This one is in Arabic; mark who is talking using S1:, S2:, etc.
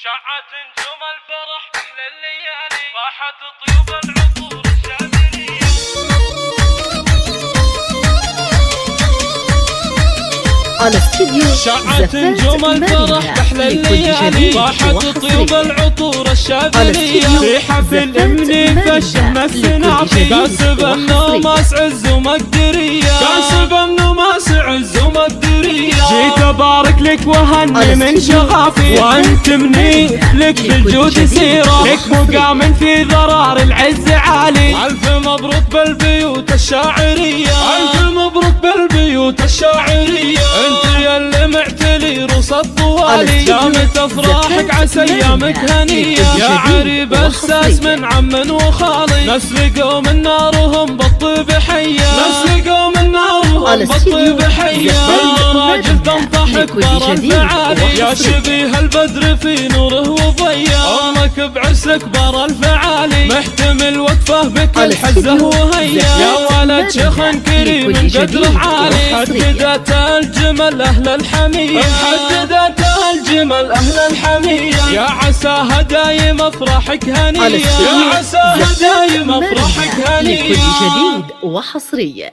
S1: شعت نجوم الفرح كل الليالي، راحت طيوب العطور الشاذلية.
S2: على استديو
S1: شعت نجوم الفرح كحل الليالي، راحت طيوب العطور الشاذلية. في حفل امني فالشمة السنافي، كاسب النوماس عز ومقدرية، كاسب النوماس عز ومقدرية. جيت ابارك لك وهني من شغافي، وانت مني لك بالجود سيرة، لك مقام في ذرار العز عالي. الف مبروك بالبيوت الشاعرية، الف مبروك بالبيوت الشاعرية. انت يا اللي معتلي روس الطوالي، دامت افراحك عسى ايامك هنية. يا عريب الساس من عم وخالي، نسلقوا من نارهم بالطيب حية، نسلقوا من نارهم بالطيب حية. راجل تنضحك برا الفعالي، يا شبيه البدر في نوره وضيا. امك بعرسك برا الفعالي، محتمل وقفه بك الحزه وهيا. يا ولد شيخ كريم قدره عالي، حددت الجمل اهل الحمية، حددت الجمل اهل الحمية. يا عساها دايم افراحك هنية، يا عساها دايم افراحك هنية.
S2: لكل جديد وحصري.